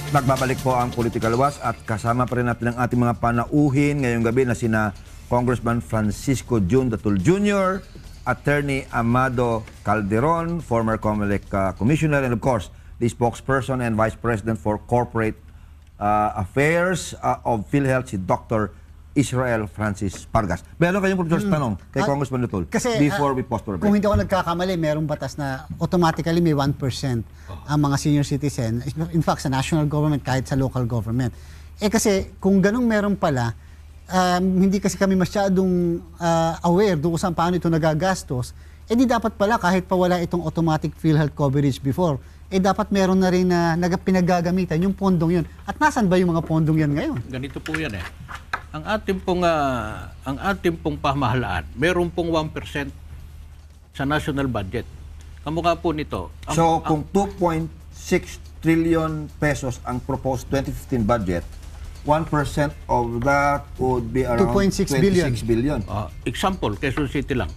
Nagbabalik po ang Political Watch at kasama pa rin natin ang ating mga panauhin ngayong gabi na sina Congressman Francisco Jun Datul Jr., Attorney Amado Calderon, former COMELEC Commissioner, and of course, the spokesperson and Vice President for Corporate Affairs of PhilHealth, si Dr. Israel Francis Pargas. Meron kayong profesor tanong kay Congressman Datul before we pause for a break. Kung hindi ako nagkakamali, merong batas na automatically may 1% ang mga senior citizen. In fact, sa national government, kahit sa local government. Eh kasi, kung ganung meron pala, hindi kasi kami masyadong aware doon kung saan paano ito nagagastos, eh di dapat pala kahit pa wala itong automatic PhilHealth coverage before, eh dapat meron na rin na pinagagamitan yung pondong yun. At nasan ba yung mga pondong yan ngayon? Ganito po yan eh. Ang ating pong pamahalaan, meron pong 1% sa national budget. Kamukha po nito. Kung 2.6 trillion pesos ang proposed 2015 budget, 1% of that would be around 2.6 billion. Example, Quezon City lang.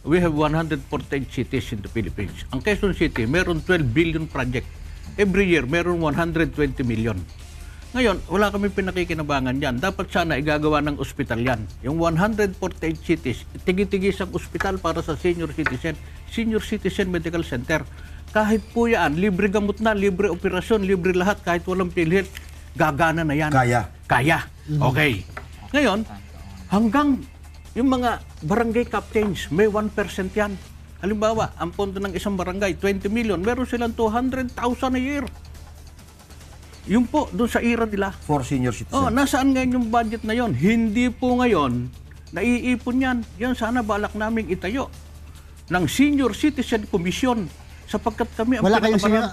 We have 148 cities in the Philippines. Ang Quezon City, meron 12 billion project. Every year, meron 120 million. Ngayon, wala kami pinakikinabangan yan. Dapat sana igagawa ng ospital yan. Yung 148 cities, tigi-tigis ang ospital para sa senior citizen. Senior Citizen Medical Center. Kahit po yan, libre gamot na, libre operasyon, libre lahat, kahit walang PhilHealth, gagana na yan. Kaya. Okay. Ngayon, hanggang yung mga barangay captains, may 1% yan. Halimbawa, ang pondo ng isang barangay, 20 million, meron silang 200,000 a year. Yung po, doon sa era nila. For senior citizen. Nasaan ngayon yung budget na yon? Hindi po ngayon, naiipon yan. Yan sana balak naming itayo ng Senior Citizen Commission. Sapagkat kami ang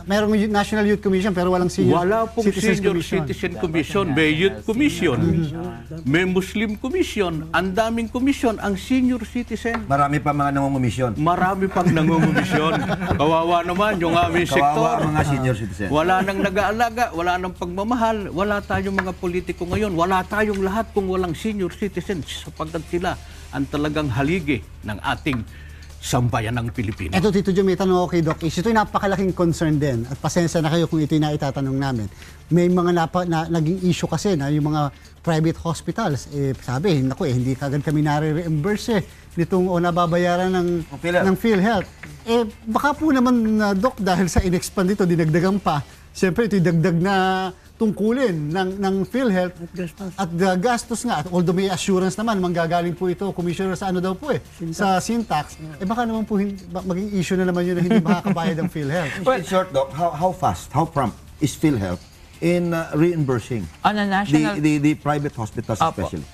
merong National Youth Commission pero walang Wala pong Senior Citizen Commission. May Youth Commission. May Muslim Commission. Ang daming commission ang senior citizen. Marami pa mga nangungumisyon. Marami pang nangungumisyon. Kawawa naman yung aming sektor. Kawawa ang mga senior citizen. Wala nang nag-aalaga, wala nang pagmamahal, wala tayong mga politiko ngayon, wala tayong lahat kung walang senior citizens sapagkat sila ang talagang haligi ng ating sambayan ng Pilipinas. Eto, Tito Joe, may tanong ako kay Doc Ish. Ito'y napakalaking concern din. At pasensya na kayo kung ito'y naitatanong namin. May mga naging issue kasi na yung mga private hospitals. Sabi, hindi kagad kami nare-reimburse nitong nababayaran ng PhilHealth. Baka po naman, Doc, dahil sa in-expand ito, dinagdagan pa. Siyempre, ito'y dagdag na tungkulin ng PhilHealth at gastos nga. At although may assurance naman, manggagaling po ito, Commissioner, sa sa Syntax, baka naman po maging issue na naman yun na hindi makakabayad ng PhilHealth. In short, Doc, how fast, how prompt is PhilHealth in reimbursing on a national, the private hospitals especially?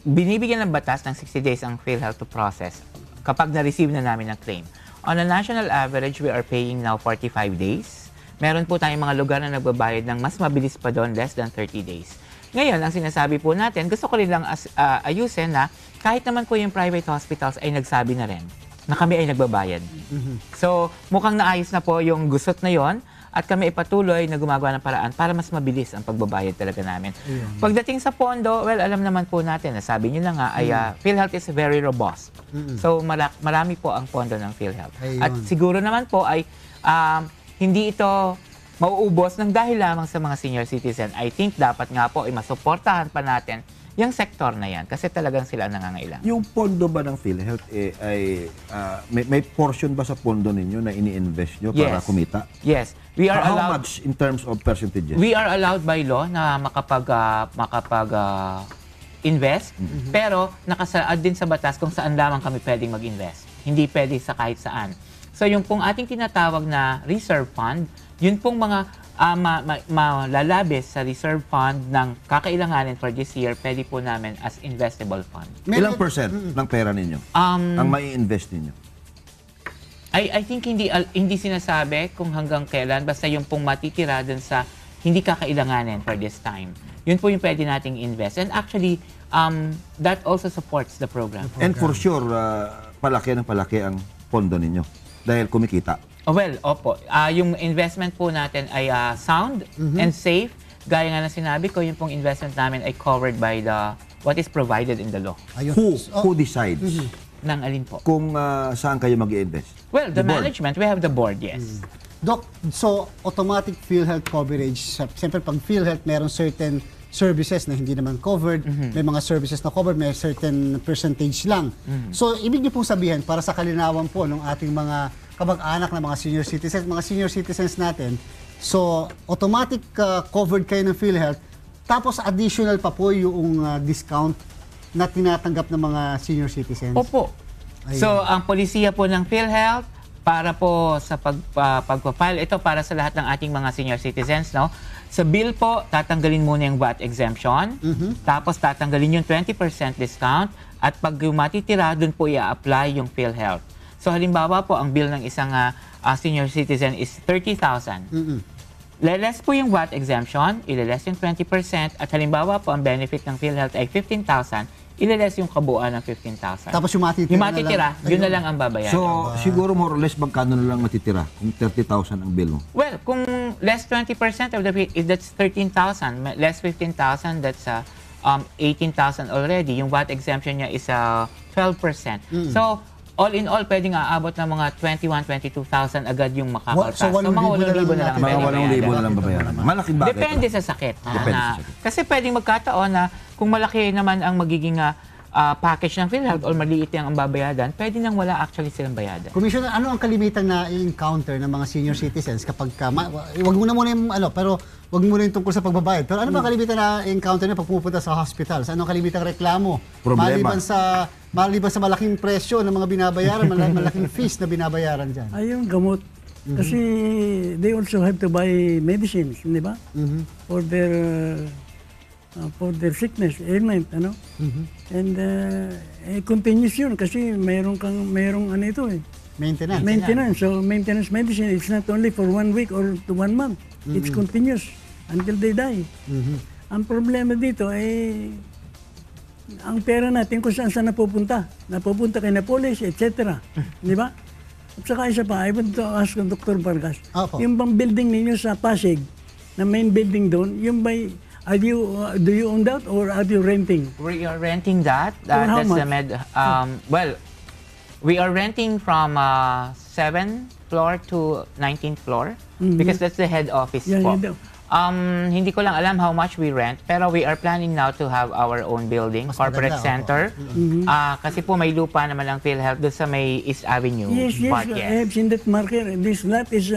Binibigyan ng batas ng 60 days ang PhilHealth to process kapag na-receive na namin ang claim. On a national average, we are paying now 45 days. Meron po tayong mga lugar na nagbabayad ng mas mabilis pa doon, less than 30 days. Ngayon, ang sinasabi po natin, gusto ko rin lang ayusin na kahit naman po yung private hospitals ay nagsabi na rin na kami ay nagbabayad. So, mukhang naayos na po yung gusot na yon at kami ipatuloy na gumagawa ng paraan para mas mabilis ang pagbabayad talaga namin. Pagdating sa pondo, well, alam naman po natin, sabi niyo na nga, ay PhilHealth is very robust. So, marami po ang pondo ng PhilHealth. At siguro naman po ay hindi ito mauubos ng dahil lamang sa mga senior citizen. I think dapat nga po ay masuportahan pa natin yung sektor na yan kasi talagang sila ang nangangailangan. Yung pondo ba ng PhilHealth may portion ba sa pondo ninyo na ini-invest nyo para kumita? Yes. We are How allowed, much in terms of percentages? We are allowed by law na invest, pero nakasaad din sa batas kung saan lamang kami pwedeng mag-invest. Hindi pwede sa kahit saan. So yung pong ating tinatawag na reserve fund, yun pong mga malalabis sa reserve fund ng kakailanganin for this year, pwede po namin as investable fund. Ilang percent ng pera ninyo ang mai-invest ninyo? I think hindi sinasabi kung hanggang kailan, basta yung pong matitira dun sa hindi kakailanganin for this time. Yun po yung pwede nating invest. And actually, that also supports the program. And for sure, palaki ang pondo ninyo. Dahil kumikita. Well, opo. Yung investment po natin ay sound and safe. Gaya nga na sinabi ko, yung pong investment namin ay covered by what is provided in the law. Who decides Ng alin po? kung saan kayo mag-i-invest? Well, the management, we have the board, yes. Doc, so automatic PhilHealth coverage, siyempre pag PhilHealth meron certain services na hindi naman covered, may mga services na covered, may certain percentage lang. So, ibig niyo pong sabihin, para sa kalinawan po ng ating mga kamag-anak na mga senior citizens natin, so automatic covered kayo ng PhilHealth, tapos additional pa po yung discount na tinatanggap ng mga senior citizens. Opo. Ayun. So, ang polisiya po ng PhilHealth para po sa pagpa-file, ito para sa lahat ng ating mga senior citizens, no? Sa bill po, tatanggalin muna yung VAT exemption, tapos tatanggalin yung 20% discount, at pag yung matitira, dun po i-apply yung PhilHealth. So halimbawa po, ang bill ng isang senior citizen is 30,000. Leles po yung VAT exemption, ileles yung 20%, at halimbawa po, ang benefit ng PhilHealth ay 15,000, ileles yung kabuuan ng 15,000. Tapos yung matitira, yun na lang ang babayaran. So, siguro more or less magkano na lang matitira kung 30,000 ang bill mo? Well, kung less 20% of the fee, if that's 13,000, less 15,000, that's 18,000 already. Yung VAT exemption niya is 12%. So, all in all, pwedeng aabot ng mga 22,000 agad yung makakaltas. So, 8,000 mga 8,000 na lang. Mga 8,000 na lang babayaran. Malaking bagay. Depende sa sakit. Depende sa sakit. Kasi pwedeng magkataon na kung malaki naman ang magiging package ng PhilHealth or maliit ang babayadan, pwede nang wala actually silang bayadan. Commissioner, ano ang kalimitan na i-encounter ng mga senior citizens kapag wag muna yung pero wag muna yung tungkol sa pagbabayad. Pero ano ba kalimitan na i-encounter na pag pupunta sa hospitals? Ano ang kalimitang reklamo? Problema. Maliban sa malaking presyo ng mga binabayaran, malaking fees na binabayaran dyan. Ay, yung gamot. Kasi they also have to buy medicines, di ba? For their sickness, ailment, ano? And continuous yun kasi mayroong ano ito eh. Maintenance. So maintenance medicine, it's not only for 1 week or to 1 month. It's continuous until they die. Ang problema dito ay ang pera natin kung saan napupunta. Napupunta kay Napoles, etc. Di ba? At saka isa pa, I want to ask Dr. Vargas, Opo. yung bang building ninyo sa Pasig, na main building doon, yung by, do you own that or are you renting? We are renting that. For how That's the much? well, we are renting from 7th floor to 19th floor because that's the head office Yeah, po. head of- Hindi ko lang alam how much we rent, pero we are planning now to have our own building, Mas corporate maganda, center. Kasi po may lupa naman ang PhilHealth doon sa may East Avenue. Yes, Park, I have seen that marker. This lot is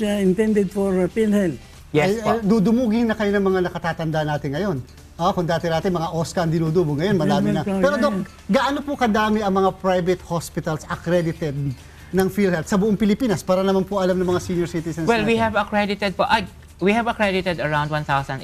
intended for PhilHealth. Yes po. Dudumugin na kayo ng mga nakatatanda natin ngayon. Kung dati-dati mga Oscar ang dinudubog, ngayon madami na. Yeah, Pero Doc, gaano po kadami ang mga private hospitals accredited ng PhilHealth sa buong Pilipinas para naman po alam ng mga senior citizens Well, we natin? have accredited po. We have accredited around 1,800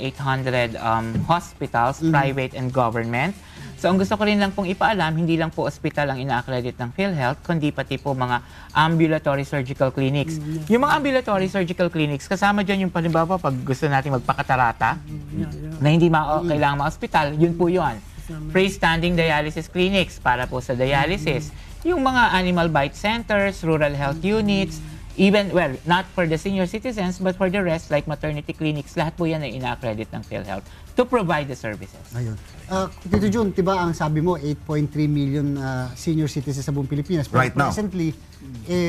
hospitals, private and government. So ang gusto ko rin lang pong ipaalam, hindi lang po ospital ang ina-accredit ng PhilHealth, kundi pati po mga ambulatory surgical clinics. Yung mga ambulatory surgical clinics, kasama dyan yung palimbawa pag gusto natin magpakatarata, na hindi kailangan ma-hospital, yun po yun. Freestanding dialysis clinics para po sa dialysis. Yung mga animal bite centers, rural health units, even, well, not for the senior citizens, but for the rest, like maternity clinics, lahat po yan ay ina-accredit ng PhilHealth to provide the services. Ayun. Tito Jun, diba ang sabi mo, 8.3 million senior citizens sa buong Pilipinas. Pero Right now. presently,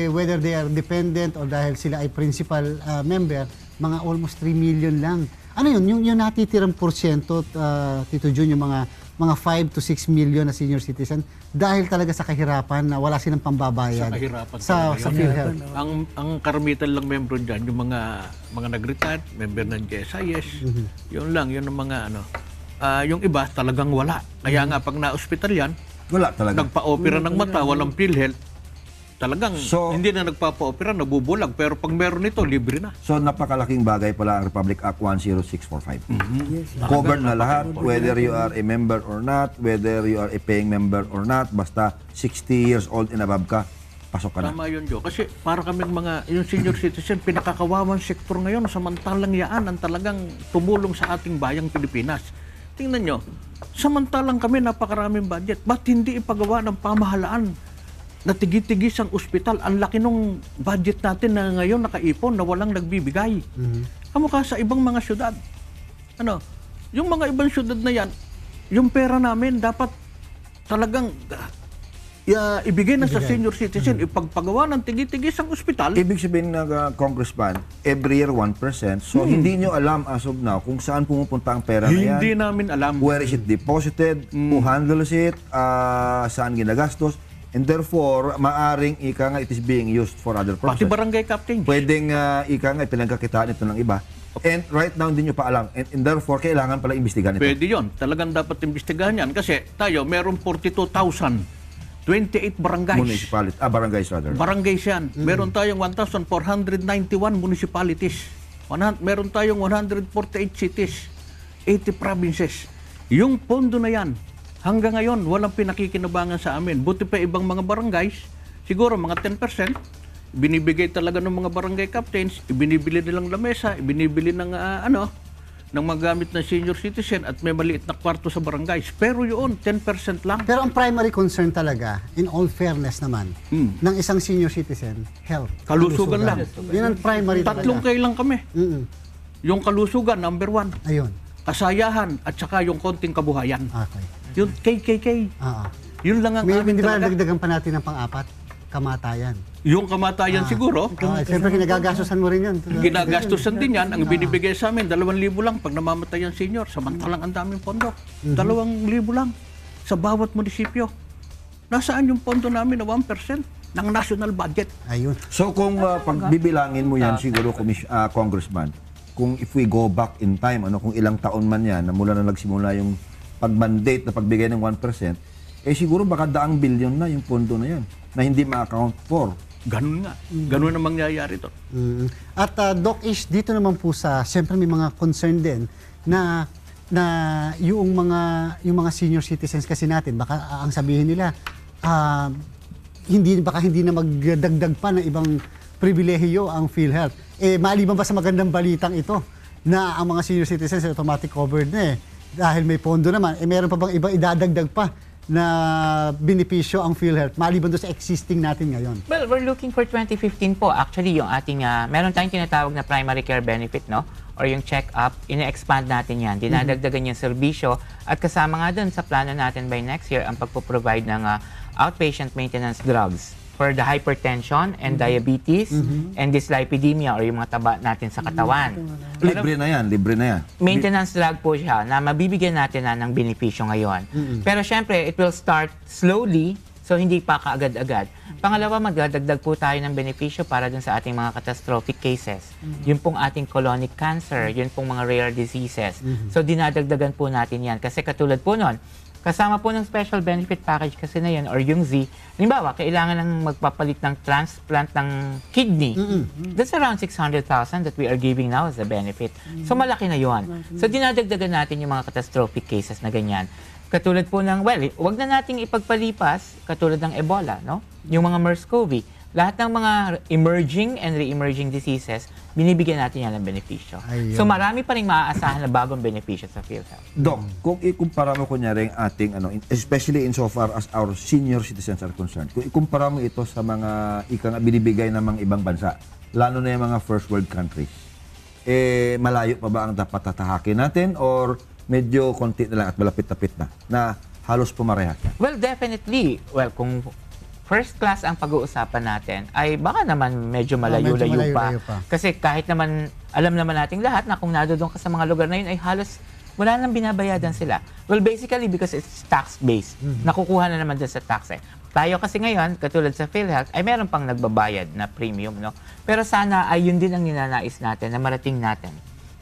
whether they are dependent or dahil sila ay principal member, mga almost 3 million lang. Ano yun? Yung natitirang porsyento, Tito Jun, yung mga 5 to 6 million na senior citizen dahil talaga sa kahirapan na wala silang pambabayad Sa kahirapan sa talaga yun. PhilHealth. Ang karamitan lang membro dyan, yung mga nag-retire, member ng GSIS, yun lang, yun ang mga yung iba talagang wala. Kaya nga pag na-hospital yan, Wala talaga. nagpa-opera ng mata, walang PhilHealth, talagang So- hindi na nagpapa-opera, nabubulag. Pero pag meron nito, libre na. So napakalaking bagay pala ang Republic Act 10645. Covered na lahat, whether you are a member or not, whether you are a paying member or not, basta 60 years old and above ka, pasok ka na. Tama yun, Joe. Kasi para kaming yung senior citizen, pinakakawawang sektor ngayon, samantalang yaan ang talagang tumulong sa ating bayang Pilipinas. Tingnan nyo, samantalang kami napakaraming budget, ba't hindi ipagawa ng pamahalaan na tigis-tigis ang ospital? Ang laki nung budget natin na ngayon nakaipon na walang nagbibigay. Kamukha sa ibang mga syudad. Yung mga ibang syudad na yan, yung pera namin dapat talagang ibigay na sa senior citizen, ipagpagawa ng tigi-tigis ang ospital. Ibig sabihin na Congressman, every year 1%. So, hindi nyo alam as of now kung saan pumupunta ang pera na yan. Hindi namin alam. Where is it deposited? Who handles it? Saan ginagastos? And therefore, maaring ika nga it is being used for other Pati purposes. barangay captain. Pwedeng ika nga pinagkakitaan ito ng iba. And right now, hindi nyo pa alam. And therefore, kailangan pala imbestigahan ito. Pwede yon. Talagang dapat imbestigahan yan. Kasi tayo, meron 42,028 barangays. Municipality. Barangays rather. Barangays yan. Meron tayong 1,491 municipalities. Meron tayong 148 cities. 80 provinces. Yung pondo na yan, hanggang ngayon, walang pinakikinabangan sa amin. Buti pa ibang mga barangays, siguro mga 10%, binibigay talaga ng mga barangay captains, ibinibili nilang lamesa, ibinibili ng ng mga gamit ng senior citizen at may maliit na kwarto sa barangays. Pero yun, 10% lang. Pero ang primary concern talaga, in all fairness naman, ng isang senior citizen, health. Kalusugan lang. Yun ang primary Tatlong talaga. kailang kami. Yung kalusugan, number 1. Ayun. Kasayahan at saka yung konting kabuhayan. Okay. Yung KKK. Yun lang ang amin Di ba talaga. dagdagan pa natin ng pang-apat? Kamatayan. Yung kamatayan siguro, Siyempre, ginagastosan mo rin yan. ginagastusan din yan. Ang binibigay sa amin, 2,000 lang pag namamatay ang senior. Samantalang ang daming pondo. 2,000 lang sa bawat munisipyo. Nasaan yung pondo namin na 1% ng national budget? Ayun. So kung pagbibilangin mo yan siguro, Congressman, kung if we go back in time, kung ilang taon man yan, na mula na nagsimula yung pag-mandate na pagbigay ng 1%, siguro baka daang bilyon na yung pondo na yan, na hindi ma-account for. Ganun nga. Ganun ang mangyayari to. At Doc Ish, dito naman po siyempre may mga concern din na yung mga senior citizens kasi natin, baka ang sabihin nila, hindi na magdagdag pa ng ibang pribilehiyo ang PhilHealth. Maliban ba sa magandang balitang ito na ang mga senior citizens automatic covered na dahil may pondo naman, meron pa bang ibang idadagdag pa na benepisyo ang PhilHealth maliban doon sa existing natin ngayon? Well, we're looking for 2015 po. Actually, yung ating, meron tayong tinatawag na primary care benefit, no? Or yung check-up, ine-expand natin yan. Dinadagdagan yung serbisyo. At kasama nga doon sa plano natin by next year, ang pagpo-provide ng outpatient maintenance drugs for the hypertension and diabetes and dyslipidemia or yung mga taba natin sa katawan. Libre na yan. Maintenance drug po siya na mabibigyan natin na ng benepisyo ngayon. Pero syempre, it will start slowly, so hindi pa kaagad-agad. Pangalawa, magdadagdag po tayo ng benepisyo para dun sa ating mga catastrophic cases. Yun pong ating colonic cancer, yun pong mga rare diseases. So dinadagdagan po natin yan. Kasi katulad po nun, kasama po ng special benefit package kasi na yan or yung Z, halimbawa, kailangan ng magpapalit ng transplant ng kidney. That's around 600,000 that we are giving now as a benefit. So malaki na yon. So dinadagdagan natin yung mga catastrophic cases na ganyan. Katulad po ng, wag na nating ipagpalipas, katulad ng Ebola, no? Yung mga MERS-CoV. Lahat ng mga emerging and re-emerging diseases, binibigyan natin yan ng benepisyo. Ayun. So marami pa rin maaasahan na bagong benepisyo sa PhilHealth. Doc, kung ikumpara mo kunyari ang ating, especially insofar as our senior citizens are concerned, kung ikumpara mo ito sa mga binibigay ng mga ibang bansa, lalo na yung mga first world countries, malayo pa ba ang dapat tatahakin natin or medyo konti na lang at malapit-lapit na halos pumarehas na? Well, definitely. Well, kung first class ang pag-uusapan natin, ay baka naman medyo malayo-layo pa. Kasi kahit naman, alam naman nating lahat na kung nadoon ka sa mga lugar na yun, ay halos wala nang binabayadan sila. Well, basically because it's tax-based. Nakukuha na naman dyan sa tax Tayo kasi ngayon, katulad sa PhilHealth, ay meron pang nagbabayad na premium, no? Pero sana ay yun din ang ninanais natin, na marating natin.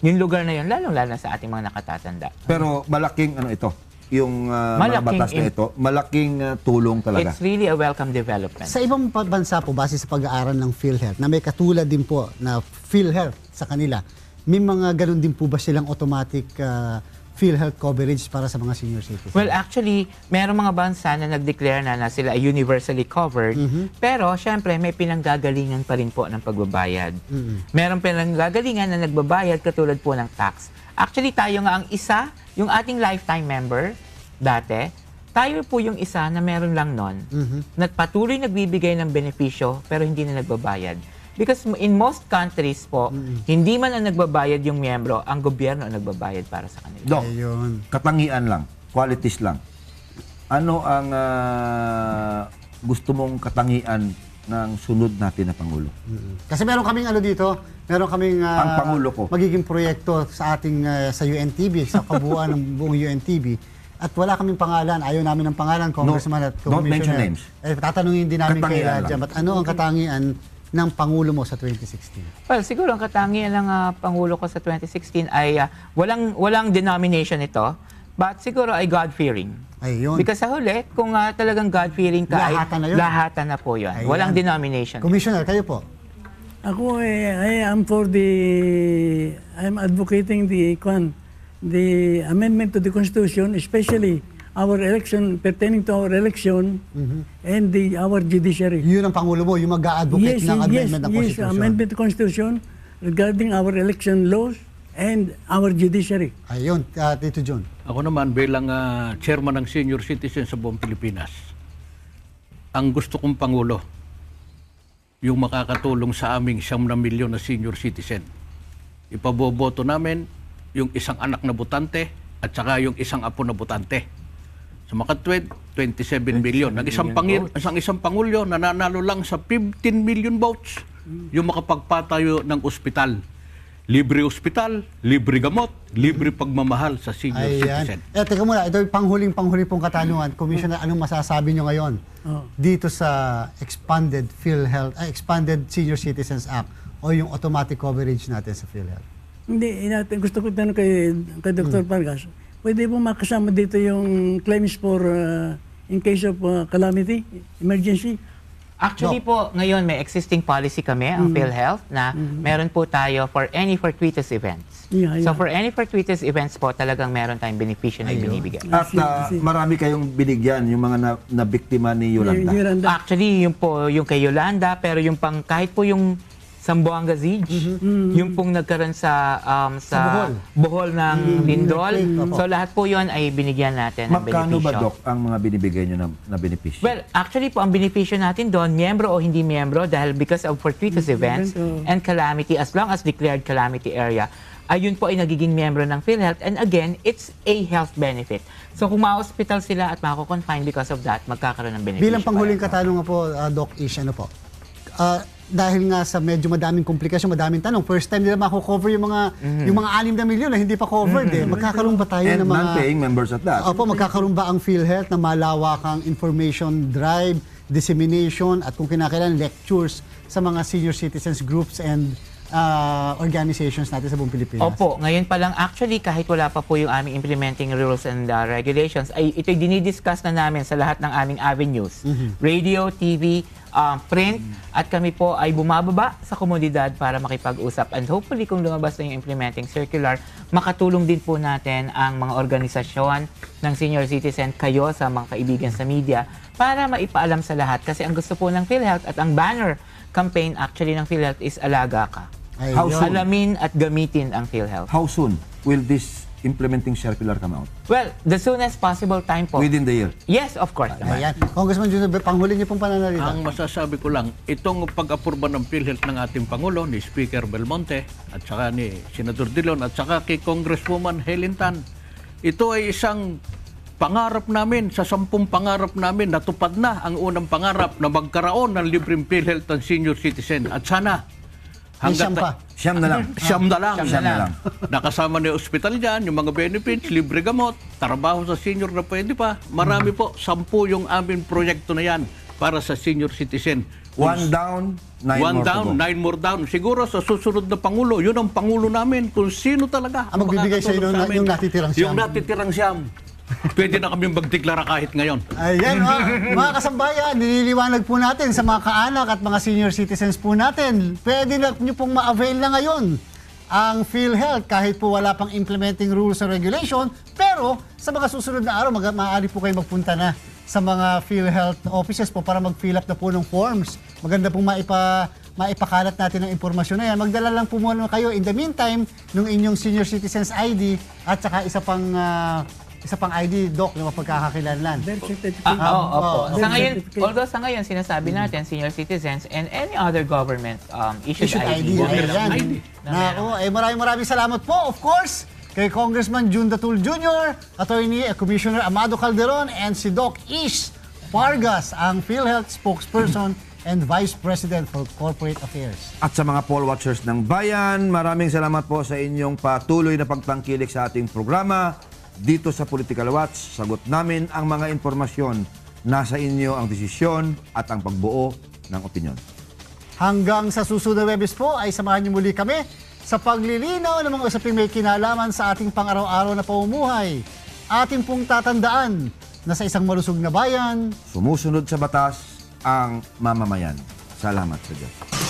Yung lugar na yun, lalong-lalo sa ating mga nakatatanda. Pero malaking ito, yung mga batas na ito, malaking tulong talaga. It's really a welcome development. Sa ibang bansa po, base sa pag-aaral ng PhilHealth, na may katulad din po na PhilHealth sa kanila, may mga ganun din po ba silang automatic PhilHealth coverage para sa mga senior citizens? Well, actually, merong mga bansa na nag-declare na sila ay universally covered, pero syempre may pinanggagalingan pa rin po ng pagbabayad. Merong pinanggagalingan na nagbabayad katulad po ng tax. Actually, tayo nga ang isa, yung ating lifetime member, dati, tayo po yung isa na meron lang nun, na patuloy nagbibigay ng benepisyo, pero hindi na nagbabayad. Because in most countries po, hindi man ang nagbabayad yung miyembro, ang gobyerno ang nagbabayad para sa kanila. Doc, Ayun. katangian lang, qualities lang. Ano ang gusto mong katangian ng sunod natin na Pangulo? Kasi meron kaming dito, meron kaming Ang Pangulo ko. magiging proyekto sa ating sa UNTV, sa kabuuan ng buong UNTV. At wala kaming pangalan, ayaw namin ng pangalan, Congressman at don't mention Commissioner. names. Tatanungin din namin kay Katangian lang. Jam, at ano ang katangian ng Pangulo mo sa 2016? Well, siguro ang katangian ng Pangulo ko sa 2016 ay walang denomination ito, but siguro ay God-fearing. Ayun. Because sa huli, kung talagang God-fearing ka, Lahatan na yun. lahatan na po yun. Ayan. Walang denomination. Commissioner, kayo po. Ako I am I'm advocating the amendment to the Constitution, especially our election, pertaining to our election and our judiciary. Yun ang Pangulo mo, yung mag-a-advocate ng amendment ng Constitution. Amendment to Constitution regarding our election laws and our judiciary. Ayun, Tito John. Ako naman bilang chairman ng senior citizen sa buong Pilipinas, ang gusto kong Pangulo, yung makakatulong sa aming 9 milyon na senior citizen. Ipaboboto namin yung isang anak na botante at saka yung isang apo na botante. Sa makatwid, 27 million. Ang isang Pangulo nananalo lang sa 15 million votes yung makapagpatayo ng ospital. Libre ospital, libre gamot, libre pagmamahal sa senior citizen. Teka muna, ito yung panghuli pong katanungan. Commissioner, anong masasabi nyo ngayon dito sa expanded expanded Senior Citizens Act o yung automatic coverage natin sa PhilHealth? Hindi, gusto ko tanong kay Dr. Vargas, pwede po makasama dito yung claims for in case of calamity, emergency? Actually po, ngayon may existing policy kami, ang PhilHealth, na meron po tayo for any fortuitous events. Yeah. So for any fortuitous events po, talagang meron tayong beneficyo na ibinibigay. At marami kayong binigyan, yung mga nabiktima ni Yolanda. Actually, yung po, yung kay Yolanda, pero yung kahit po yung Zamboanga Siege, yung pong nagkaroon sa Bohol ng Lindol. So lahat po yun ay binigyan natin ng Magkano benepisyo. ba, Doc, ang mga binibigay nyo na benepisyo? Well, actually po, ang benepisyo natin doon, miyembro o hindi miyembro, dahil because of fortuitous events and calamity, as long as declared calamity area, ayun po ay nagiging miyembro ng PhilHealth. And again, it's a health benefit. So kung ma-hospital sila at mako-confine because of that, magkakaroon ng benepisyo. Bilang panghuling katanungan po, Doc Ish, ano po? Dahil nga sa medyo madaming komplikasyon, madaming tanong, first time nila mako-cover yung mga 6 na milyon na hindi pa covered Magkakaroon ba tayo And ng mga non-paying members at that. Opo, magkakaroon ba ang PhilHealth na malawakang information drive, dissemination at kung kinakailangan lectures sa mga senior citizens groups and organizations natin sa buong Pilipinas? Opo, ngayon pa lang actually kahit wala pa po yung aming implementing rules and regulations, ay ito'y dinidiscuss na namin sa lahat ng aming avenues. Radio, TV, print, at kami po ay bumababa sa komunidad para makipag-usap. And hopefully kung lumabas na yung implementing circular, makatulong din po natin ang mga organisasyon ng senior citizen, kayo sa mga kaibigan sa media, para maipaalam sa lahat. Kasi ang gusto po ng PhilHealth at ang banner campaign actually ng PhilHealth is Alaga Ka. How soon? Alamin at gamitin ang PhilHealth. How soon will this implementing circular come out? Well, the soonest possible time po. Within the year? Yes, of course naman. Ayan. Congressman Junior, panghuli niyo pong pananalita. Ang masasabi ko lang, itong pag-apurba ng PhilHealth ng ating Pangulo, ni Speaker Belmonte, at saka ni Senador Dillon, at saka kay Congresswoman Helen Tan, ito ay isang pangarap namin, sa 10 pangarap namin, natupad na ang unang pangarap na magkaroon ng libreng PhilHealth ng senior citizen. At sana, Siyam pa. Siyam na lang. Siyam na lang. Siyam na lang. Nakasama na yung ospital dyan, yung mga benefits, libre gamot, trabaho sa senior na pwede pa. Marami po, 10 yung aming proyekto na yan para sa senior citizen. 1 down, 9 One more down, to go. 9 more down. Siguro sa susunod na Pangulo, yun ang Pangulo namin. Kung sino talaga Ang magbibigay sa inyo makakatulong amin. yung natitirang siyam. Yung natitirang siyam. Pwede na kami magdeklara kahit ngayon. Ayan, mga kasambayan, nililiwanag po natin sa mga kaanak at mga senior citizens po natin. Pwede na nyo pong ma-avail na ngayon ang PhilHealth kahit po wala pang implementing rules and regulation. Pero sa mga susunod na araw, maaari po kayo magpunta na sa mga PhilHealth offices po para mag-fill up na po ng forms. Maganda pong maipakalat natin ang impormasyon na yan. Magdala lang po muna kayo in the meantime ng inyong senior citizens ID at saka isa pang ID, Doc, na mapagkakakilanlan. Birth certificate. Opo. Sa Birth ngayon, certificate. although sa ngayon sinasabi natin senior citizens and any other government issued ID. Ayan. Nako, maraming salamat po, of course, kay Congressman June Datul Jr., Attorney Commissioner Amado Calderon, and si Doc Ish Pargas, ang PhilHealth spokesperson and Vice President for Corporate Affairs. At sa mga poll watchers ng bayan, maraming salamat po sa inyong patuloy na pagtangkilik sa ating programa. Dito sa Political Watch, sagot namin ang mga informasyon. Nasa inyo ang desisyon at ang pagbuo ng opinyon. Hanggang sa susunod na Webes po ay samahan niyo muli kami sa paglilinaw ng mga usaping may kinalaman sa ating pang-araw-araw na pamumuhay. Ating pong tatandaan na sa isang malusog na bayan, Sumusunod sa batas ang mamamayan. Salamat sa Diyos.